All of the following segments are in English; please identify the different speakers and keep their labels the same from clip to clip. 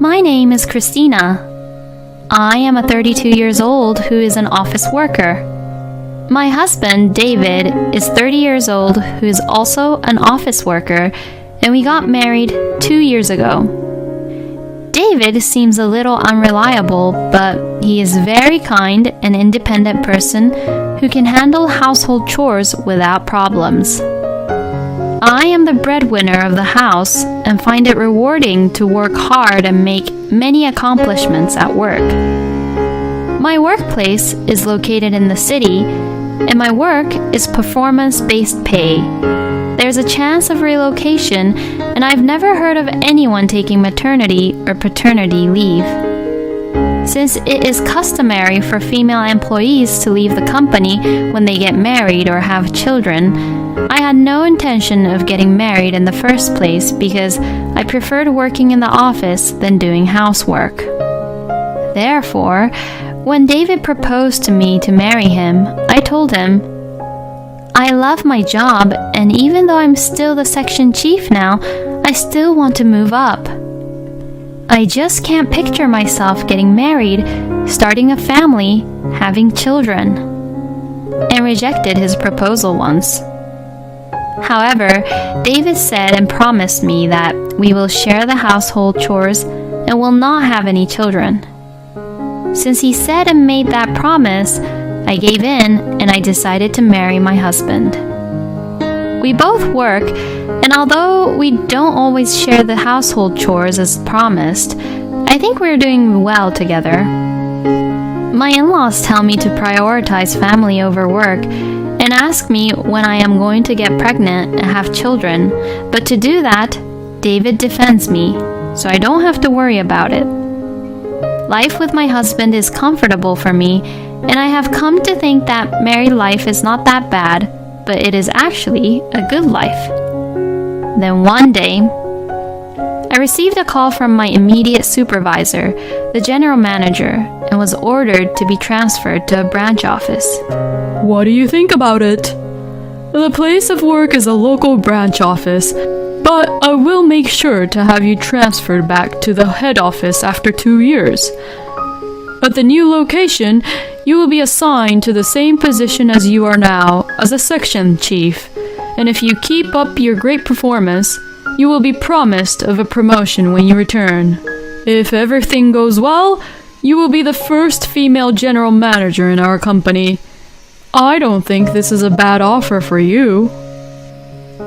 Speaker 1: My name is Christina. I am a 32 years old who is an office worker. My husband, David, is 30 years old who is also an office worker, and we got married 2 years ago. David seems a little unreliable, but he is a very kind and independent person who can handle household chores without problems. I am the breadwinner of the house and find it rewarding to work hard and make many accomplishments at work. My workplace is located in the city, and my work is performance-based pay. There's a chance of relocation, and I've never heard of anyone taking maternity or paternity leave. Since it is customary for female employees to leave the company when they get married or have children, I had no intention of getting married in the first place because I preferred working in the office than doing housework. Therefore, when David proposed to me to marry him, I told him, I love my job, and even though I'm still the section chief now, I still want to move up. I just can't picture myself getting married, starting a family, having children, and rejected his proposal once. However, David said and promised me that we will share the household chores and will not have any children. Since he said and made that promise, I gave in and I decided to marry my husband. We both work, and although we don't always share the household chores as promised, I think we're doing well together. My in-laws tell me to prioritize family over work and ask me when I am going to get pregnant and have children, but to do that, David defends me, so I don't have to worry about it. Life with my husband is comfortable for me, and I have come to think that married life is not that bad, but it is actually a good life. Then one day, I received a call from my immediate supervisor, the general manager, and was ordered to be transferred to a branch office.
Speaker 2: What do you think about it? The place of work is a local branch office, but I will make sure to have you transferred back to the head office after 2 years. At the new location, you will be assigned to the same position as you are now, as a section chief, and if you keep up your great performance, you will be promised of a promotion when you return. If everything goes well, you will be the first female general manager in our company. I don't think this is a bad offer for you.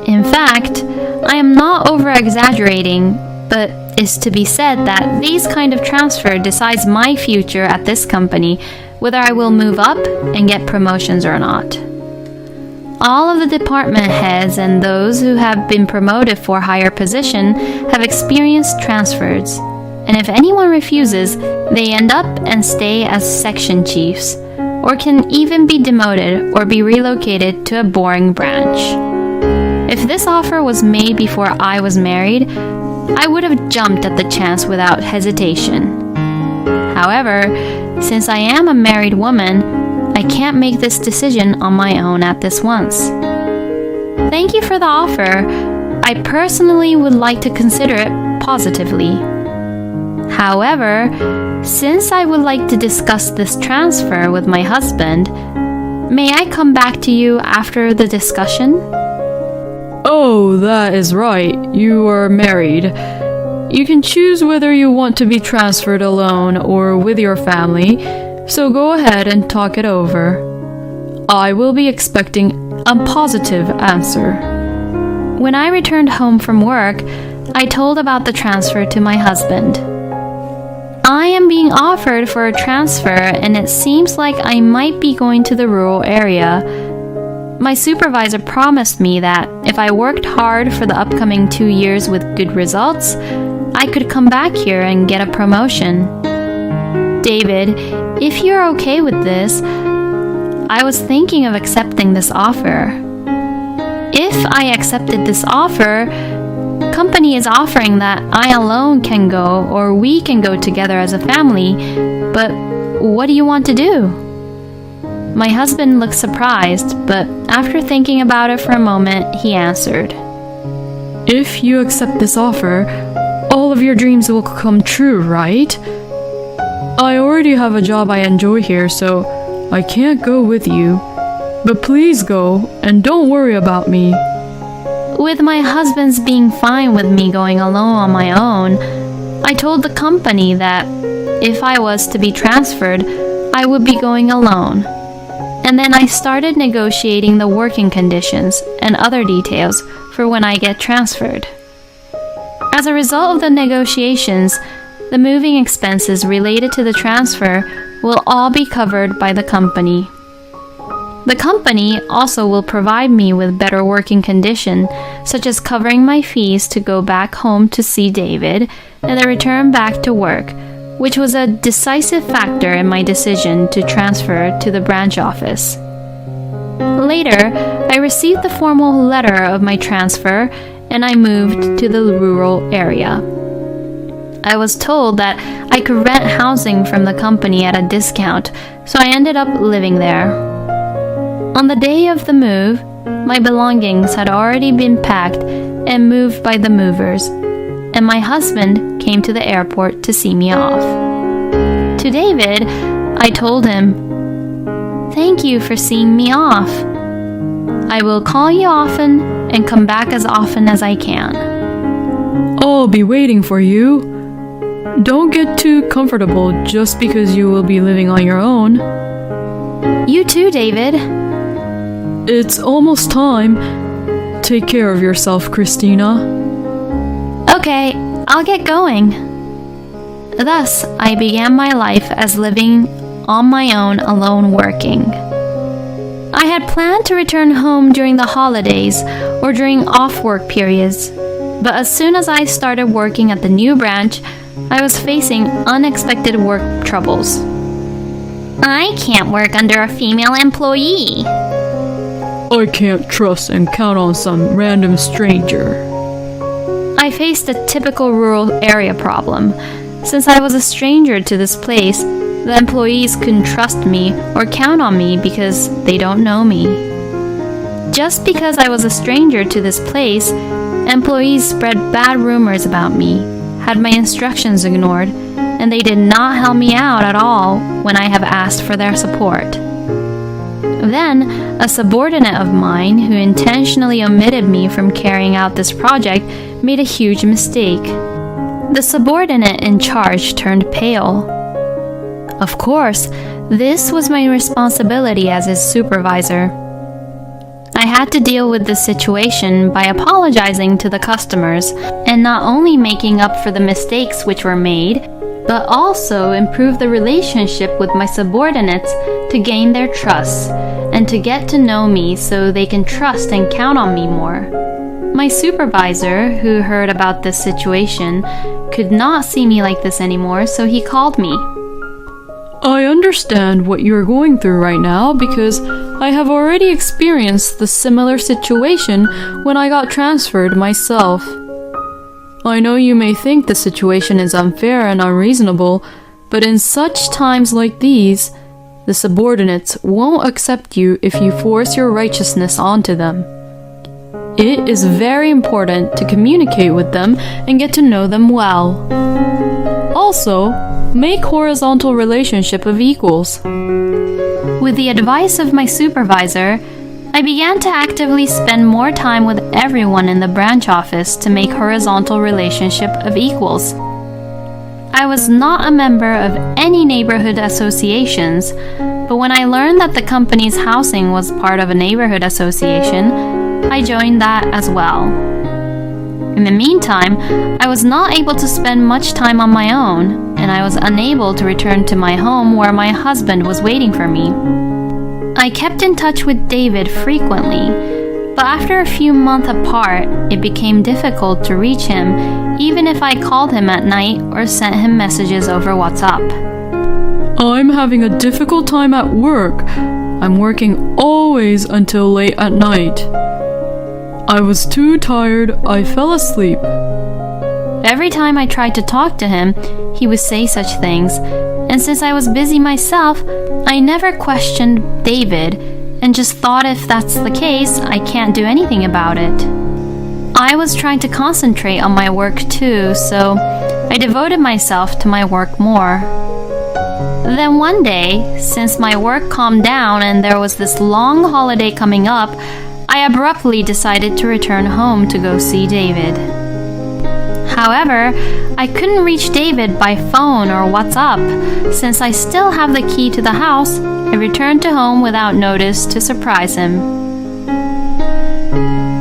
Speaker 1: In fact, I am not over-exaggerating, but it's to be said that these kind of transfer decides my future at this company, whether I will move up and get promotions or not. All of the department heads and those who have been promoted for higher position have experienced transfers, and if anyone refuses, they end up and stay as section chiefs, or can even be demoted or be relocated to a boring branch. If this offer was made before I was married, I would have jumped at the chance without hesitation. However, since I am a married woman, I can't make this decision on my own at this once. Thank you for the offer. I personally would like to consider it positively. However, since I would like to discuss this transfer with my husband, may I come back to you after the discussion?
Speaker 2: Oh, that is right. You are married. You can choose whether you want to be transferred alone or with your family, so go ahead and talk it over. I will be expecting a positive answer.
Speaker 1: When I returned home from work, I told about the transfer to my husband. I am being offered for a transfer, and it seems like I might be going to the rural area. My supervisor promised me that if I worked hard for the upcoming 2 years with good results, I could come back here and get a promotion. David, if you're okay with this, I was thinking of accepting this offer. If I accepted this offer, company is offering that I alone can go or we can go together as a family, but what do you want to do? My husband looked surprised, but after thinking about it for a moment, he answered,
Speaker 2: If you accept this offer, all of your dreams will come true, right? I already have a job I enjoy here, so I can't go with you. But please go, and don't worry about me.
Speaker 1: With my husband's being fine with me going alone on my own, I told the company that if I was to be transferred, I would be going alone. And then I started negotiating the working conditions and other details for when I get transferred. As a result of the negotiations, the moving expenses related to the transfer will all be covered by the company. The company also will provide me with better working conditions, such as covering my fees to go back home to see David and the return back to work, which was a decisive factor in my decision to transfer to the branch office. Later, I received the formal letter of my transfer and I moved to the rural area. I was told that I could rent housing from the company at a discount, so I ended up living there. On the day of the move, my belongings had already been packed and moved by the movers, and my husband came to the airport to see me off. To David, I told him, "Thank you for seeing me off. I will call you often and come back as often as I can."
Speaker 2: I'll be waiting for you. Don't get too comfortable just because you will be living on your own.
Speaker 1: You too, David.
Speaker 2: It's almost time. Take care of yourself, Christina.
Speaker 1: Okay, I'll get going. Thus, I began my life as living on my own, alone working. I had planned to return home during the holidays or during off-work periods, but as soon as I started working at the new branch, I was facing unexpected work troubles. I can't work under a female employee.
Speaker 2: I can't trust and count on some random stranger.
Speaker 1: I faced a typical rural area problem. Since I was a stranger to this place, the employees couldn't trust me or count on me because they don't know me. Just because I was a stranger to this place, employees spread bad rumors about me, had my instructions ignored, and they did not help me out at all when I have asked for their support. Then, a subordinate of mine who intentionally omitted me from carrying out this project made a huge mistake. The subordinate in charge turned pale. Of course, this was my responsibility as his supervisor. I had to deal with this situation by apologizing to the customers and not only making up for the mistakes which were made, but also improve the relationship with my subordinates to gain their trust and to get to know me so they can trust and count on me more. My supervisor, who heard about this situation, could not see me like this anymore, so he called me.
Speaker 2: I understand what you're going through right now because I have already experienced the similar situation when I got transferred myself. I know you may think the situation is unfair and unreasonable, but in such times like these, the subordinates won't accept you if you force your righteousness onto them. It is very important to communicate with them and get to know them well. Also, make horizontal relationship of equals.
Speaker 1: With the advice of my supervisor, I began to actively spend more time with everyone in the branch office to make horizontal relationship of equals. I was not a member of any neighborhood associations, but when I learned that the company's housing was part of a neighborhood association, I joined that as well. In the meantime, I was not able to spend much time on my own, and I was unable to return to my home where my husband was waiting for me. I kept in touch with David frequently, but after a few months apart, it became difficult to reach him even if I called him at night or sent him messages over WhatsApp.
Speaker 2: I'm having a difficult time at work. I'm working always until late at night. I was too tired, I fell asleep.
Speaker 1: Every time I tried to talk to him, he would say such things, and since I was busy myself, I never questioned David and just thought if that's the case, I can't do anything about it. I was trying to concentrate on my work too, so I devoted myself to my work more. Then one day, since my work calmed down and there was this long holiday coming up, I abruptly decided to return home to go see David. However, I couldn't reach David by phone or WhatsApp. Since I still have the key to the house, I returned to home without notice to surprise him.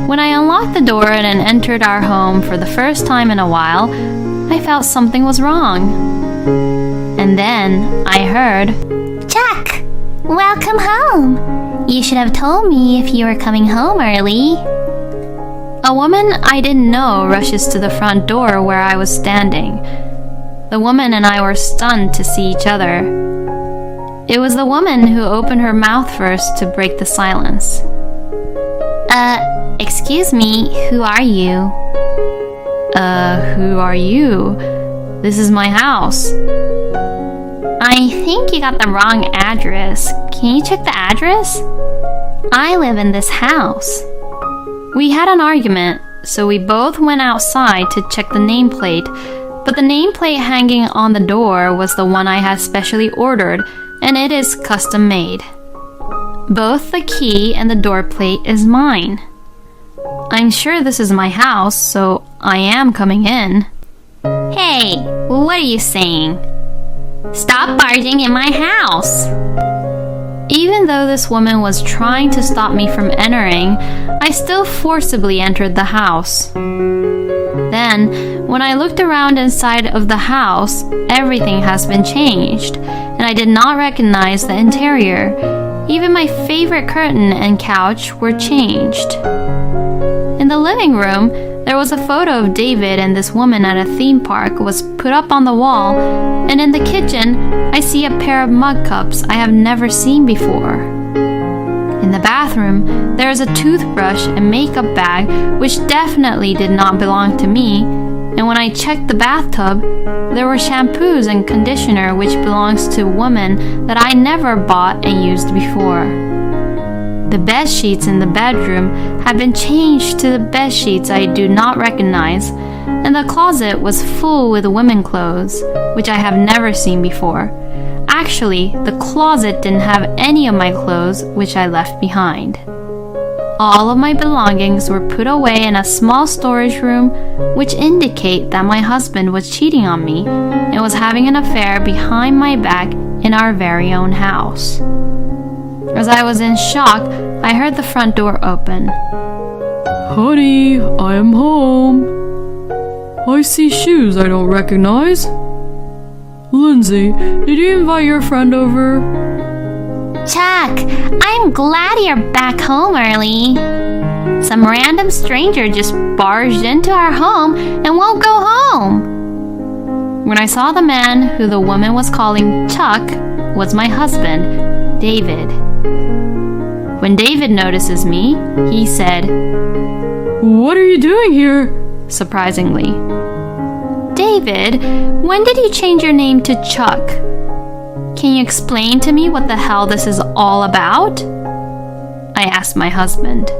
Speaker 1: When I unlocked the door and entered our home for the first time in a while, I felt something was wrong. And then I heard,
Speaker 3: "Chuck, welcome home. You should have told me if you were coming home early."
Speaker 1: A woman I didn't know rushes to the front door where I was standing. The woman and I were stunned to see each other. It was the woman who opened her mouth first to break the silence.
Speaker 3: Excuse me, who are you?"
Speaker 1: Who are you? This is my house."
Speaker 3: "I think you got the wrong address. Can you check the address? I live in this house."
Speaker 1: We had an argument, so we both went outside to check the nameplate, but the nameplate hanging on the door was the one I had specially ordered, and it is custom made. Both the key and the door plate is mine. I'm sure this is my house, so I am coming in.
Speaker 3: "Hey, what are you saying? Stop barging in my house."
Speaker 1: Even though this woman was trying to stop me from entering, I still forcibly entered the house. Then, when I looked around inside of the house, everything has been changed, and I did not recognize the interior. Even my favorite curtain and couch were changed. In the living room, there was a photo of David and this woman at a theme park was put up on the wall, and in the kitchen, I see a pair of mug cups I have never seen before. In the bathroom, there is a toothbrush and makeup bag which definitely did not belong to me, and when I checked the bathtub, there were shampoos and conditioner which belongs to a woman that I never bought and used before. The bed sheets in the bedroom had been changed to the bed sheets I do not recognize, and the closet was full with women clothes, which I have never seen before. Actually, the closet didn't have any of my clothes, which I left behind. All of my belongings were put away in a small storage room, which indicate that my husband was cheating on me and was having an affair behind my back in our very own house. As I was in shock, I heard the front door open.
Speaker 2: Honey, I am home. I see shoes I don't recognize. Lindsay, did you invite your friend over?
Speaker 3: "Chuck, I'm glad you're back home early. Some random stranger just barged into our home and won't go home."
Speaker 1: When I saw the man who the woman was calling Chuck was my husband, David. When David notices me, he said,
Speaker 2: "What are you doing here?"
Speaker 1: surprisingly. "David, when did you change your name to Chuck? Can you explain to me what the hell this is all about?" I asked my husband.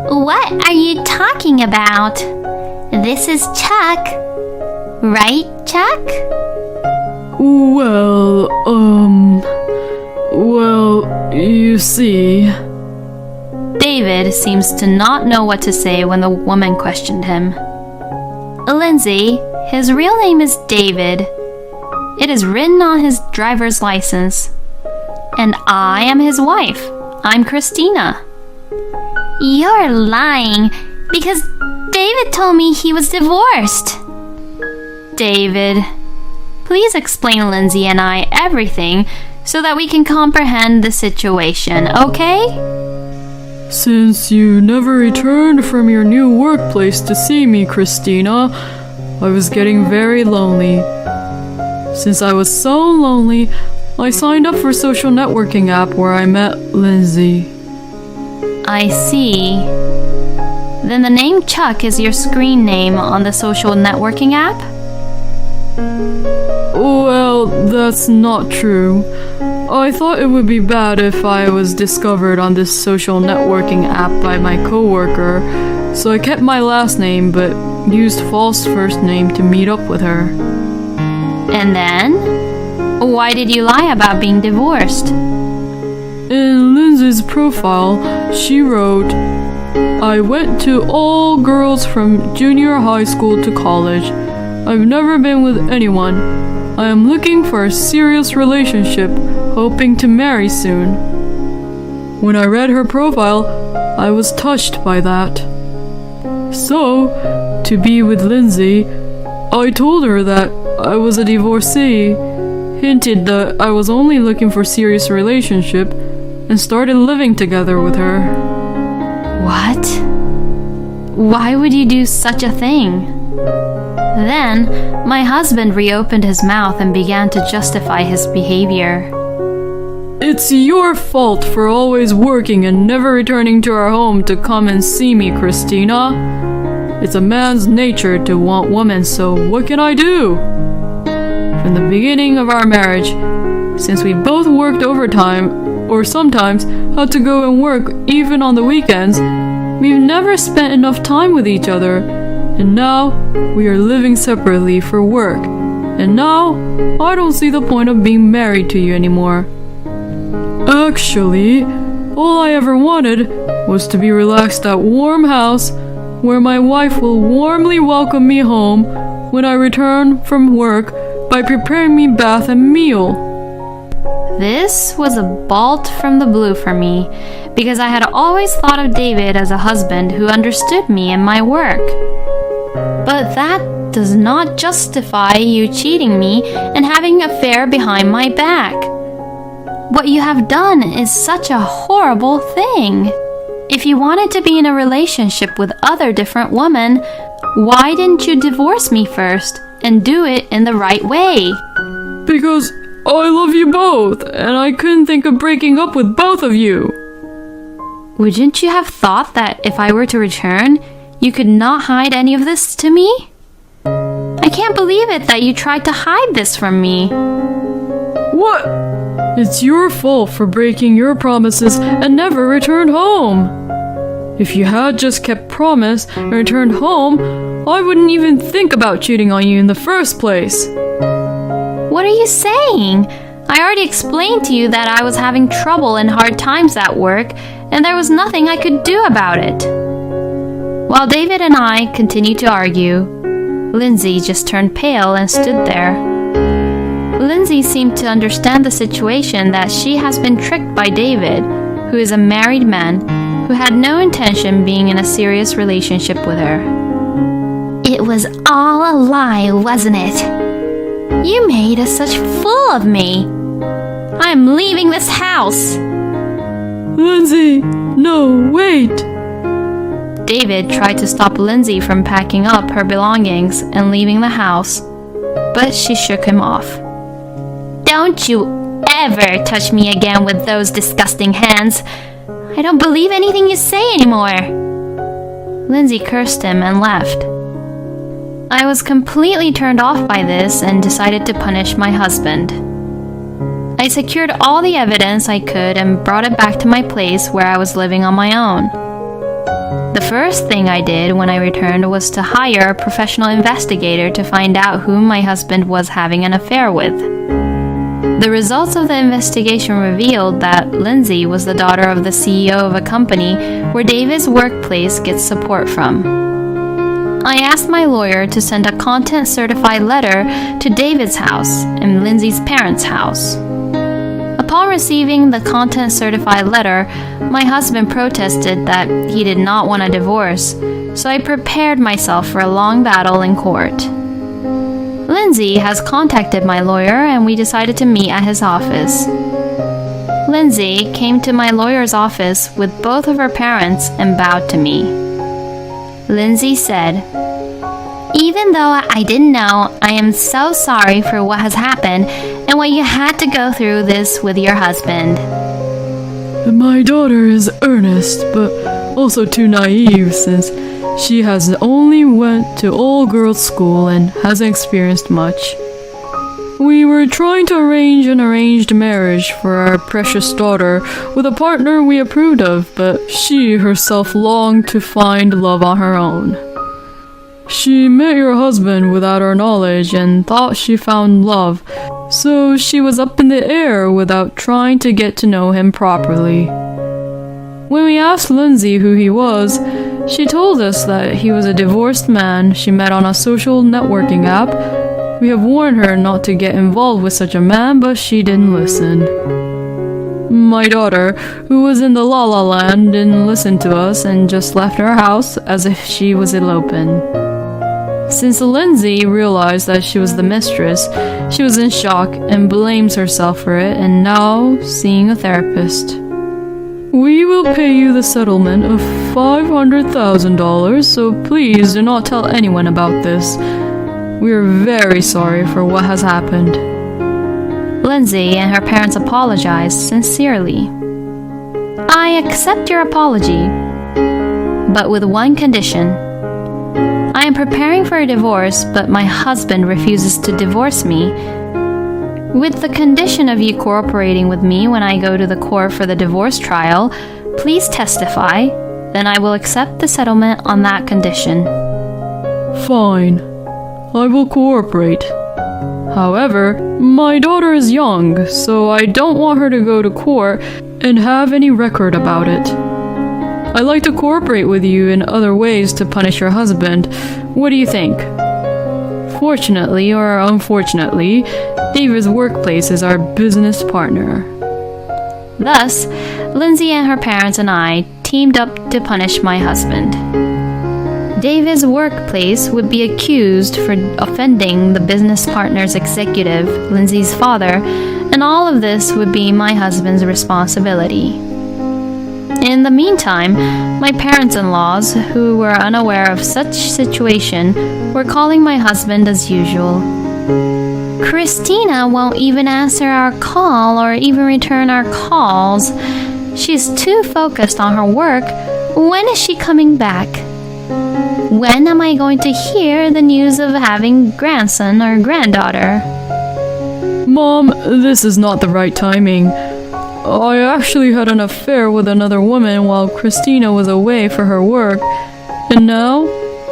Speaker 3: "What are you talking about? This is Chuck. Right, Chuck?"
Speaker 2: Well, you see..."
Speaker 1: David seems to not know what to say when the woman questioned him. "Lindsay, his real name is David. It is written on his driver's license. And I am his wife. I'm Christina."
Speaker 3: "You're lying because David told me he was divorced."
Speaker 1: David, please explain Lindsay and I everything so that we can comprehend the situation, okay?
Speaker 2: "Since you never returned from your new workplace to see me, Christina, I was getting very lonely. Since I was so lonely, I signed up for a social networking app where I met Lindsay."
Speaker 1: I see. Then the name Chuck is your screen name on the social networking app?
Speaker 2: Well, that's not true. I thought it would be bad if I was discovered on this social networking app by my coworker, so I kept my last name but used false first name to meet up with her.
Speaker 1: And then? Why did you lie about being divorced?
Speaker 2: In Lindsay's profile, she wrote, I went to all girls from junior high school to college. I've never been with anyone. I am looking for a serious relationship, hoping to marry soon. When I read her profile, I was touched by that. So, to be with Lindsay, I told her that I was a divorcee, hinted that I was only looking for a serious relationship, and started living together with her.
Speaker 1: What? Why would you do such a thing? Then, my husband reopened his mouth and began to justify his behavior.
Speaker 2: It's your fault for always working and never returning to our home to come and see me, Christina. It's a man's nature to want women, so what can I do? From the beginning of our marriage, since we both worked overtime, or sometimes had to go and work even on the weekends, we've never spent enough time with each other, and now we are living separately for work, and now I don't see the point of being married to you anymore. Actually, all I ever wanted was to be relaxed at warm house where my wife will warmly welcome me home when I return from work by preparing me bath and meal.
Speaker 1: This was a bolt from the blue for me, because I had always thought of David as a husband who understood me and my work. But that does not justify you cheating me and having an affair behind my back. What you have done is such a horrible thing. If you wanted to be in a relationship with other different women, why didn't you divorce me first and do it in the right way?
Speaker 2: Because I love you both, and I couldn't think of breaking up with both of you.
Speaker 1: Wouldn't you have thought that if I were to return, you could not hide any of this to me? I can't believe it that you tried to hide this from me.
Speaker 2: What? It's your fault for breaking your promises and never returned home. If you had just kept promise and returned home, I wouldn't even think about cheating on you in the first place.
Speaker 1: What are you saying? I already explained to you that I was having trouble and hard times at work, and there was nothing I could do about it. While David and I continued to argue, Lindsay just turned pale and stood there. Lindsay seemed to understand the situation that she has been tricked by David, who is a married man who had no intention being in a serious relationship with her.
Speaker 3: It was all a lie, wasn't it? You made a such fool of me. I'm leaving this house.
Speaker 2: Lindsay, no, wait.
Speaker 1: David tried to stop Lindsay from packing up her belongings and leaving the house, but she shook him off.
Speaker 3: Don't you ever touch me again with those disgusting hands. I don't believe anything you say anymore.
Speaker 1: Lindsay cursed him and left. I was completely turned off by this and decided to punish my husband. I secured all the evidence I could and brought it back to my place where I was living on my own. The first thing I did when I returned was to hire a professional investigator to find out who my husband was having an affair with. The results of the investigation revealed that Lindsay was the daughter of the CEO of a company where David's workplace gets support from. I asked my lawyer to send a content-certified letter to David's house and Lindsay's parents' house. Upon receiving the content-certified letter, my husband protested that he did not want a divorce, so I prepared myself for a long battle in court. Lindsay has contacted my lawyer and we decided to meet at his office. Lindsay came to my lawyer's office with both of her parents and bowed to me. Lindsay said,
Speaker 3: "Even though I didn't know, I am so sorry for what has happened and what you had to go through this with your husband."
Speaker 2: My daughter is earnest, but also too naive since she has only went to all-girls school and hasn't experienced much. We were trying to arrange an arranged marriage for our precious daughter with a partner we approved of, but she herself longed to find love on her own. She met your husband without our knowledge and thought she found love, so she was up in the air without trying to get to know him properly. When we asked Lindsay who he was, she told us that he was a divorced man she met on a social networking app. We have warned her not to get involved with such a man, but she didn't listen. My daughter, who was in the La La Land, didn't listen to us and just left our house as if she was eloping. Since Lindsay realized that she was the mistress, she was in shock and blames herself for it and now seeing a therapist. We will pay you the settlement of $500,000, so please do not tell anyone about this. We are very sorry for what has happened.
Speaker 1: Lindsay and her parents apologized sincerely. I accept your apology, but with one condition. I am preparing for a divorce, but my husband refuses to divorce me. With the condition of you cooperating with me when I go to the court for the divorce trial, please testify, then I will accept the settlement on that condition.
Speaker 2: Fine. I will cooperate. However, my daughter is young, so I don't want her to go to court and have any record about it. I'd like to cooperate with you in other ways to punish your husband. What do you think? Fortunately or unfortunately, David's workplace is our business partner.
Speaker 1: Thus, Lindsay and her parents and I teamed up to punish my husband. David's workplace would be accused for offending the business partner's executive, Lindsay's father, and all of this would be my husband's responsibility. In the meantime, my parents-in-laws, who were unaware of such situation, were calling my husband as usual. Christina won't even answer our call or even return our calls. She's too focused on her work. When is she coming back? When am I going to hear the news of having grandson or granddaughter?
Speaker 2: Mom, this is not the right timing. I actually had an affair with another woman while Christina was away for her work, and now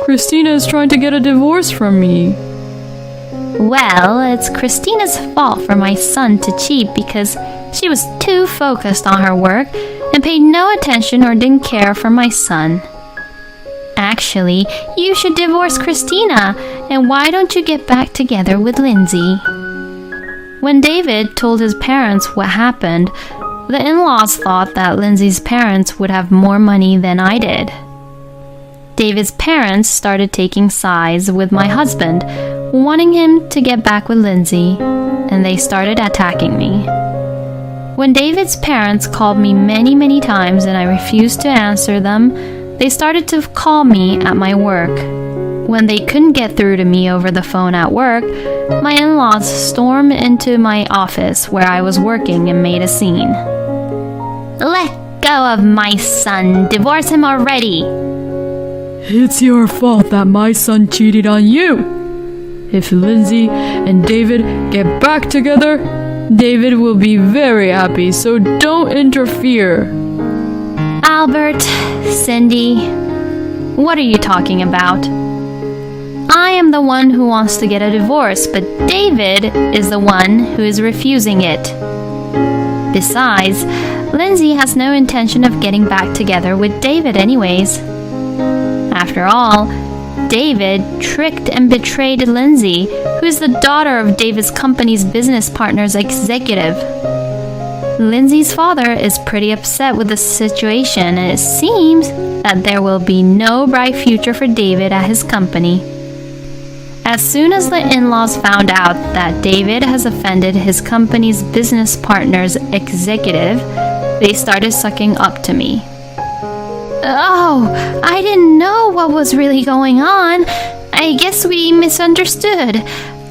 Speaker 2: Christina is trying to get a divorce from me.
Speaker 1: Well, it's Christina's fault for my son to cheat because she was too focused on her work and paid no attention or didn't care for my son. Actually, you should divorce Christina, and why don't you get back together with Lindsay? When David told his parents what happened, the in-laws thought that Lindsay's parents would have more money than I did. David's parents started taking sides with my husband, wanting him to get back with Lindsay, and they started attacking me. When David's parents called me many times and I refused to answer them, they started to call me at my work. When they couldn't get through to me over the phone at work, my in-laws stormed into my office where I was working and made a scene. Let go of my son. Divorce him already.
Speaker 2: It's your fault that my son cheated on you. If Lindsay and David get back together, David will be very happy, so don't interfere.
Speaker 1: Albert, Cindy, what are you talking about? I am the one who wants to get a divorce, but David is the one who is refusing it. Besides, Lindsay has no intention of getting back together with David anyways. After all, David tricked and betrayed Lindsay, who is the daughter of David's company's business partner's executive. Lindsay's father is pretty upset with the situation, and it seems that there will be no bright future for David at his company. As soon as the in-laws found out that David has offended his company's business partner's executive, they started sucking up to me. Oh, I didn't know what was really going on. I guess we misunderstood.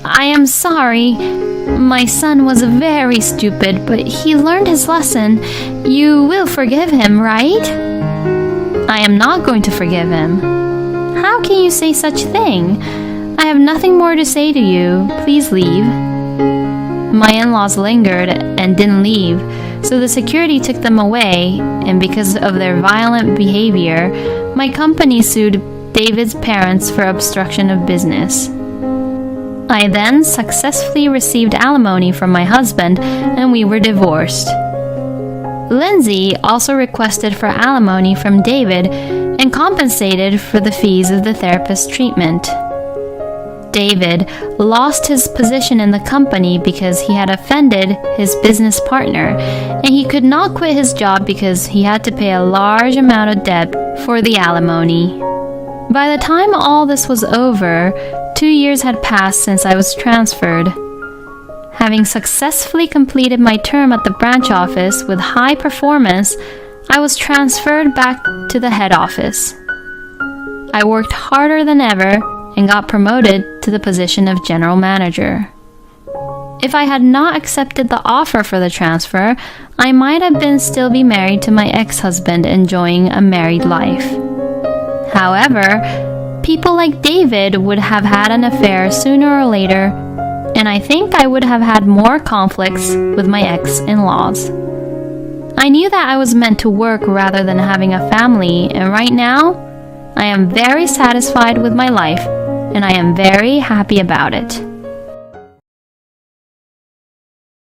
Speaker 1: I am sorry. My son was very stupid, but he learned his lesson. You will forgive him, right? I am not going to forgive him. How can you say such a thing? I have nothing more to say to you. Please leave. My in-laws lingered and didn't leave, so the security took them away, and because of their violent behavior, my company sued David's parents for obstruction of business. I then successfully received alimony from my husband, and we were divorced. Lindsay also requested for alimony from David and compensated for the fees of the therapist's treatment. David lost his position in the company because he had offended his business partner, and he could not quit his job because he had to pay a large amount of debt for the alimony. By the time all this was over, 2 years had passed since I was transferred. Having successfully completed my term at the branch office with high performance, I was transferred back to the head office. I worked harder than ever and got promoted to the position of general manager. If I had not accepted the offer for the transfer, I might have been still be married to my ex-husband, enjoying a married life. However, people like David would have had an affair sooner or later, and I think I would have had more conflicts with my ex-in-laws. I knew that I was meant to work rather than having a family, and right now, I am very satisfied with my life, and I am very happy about it.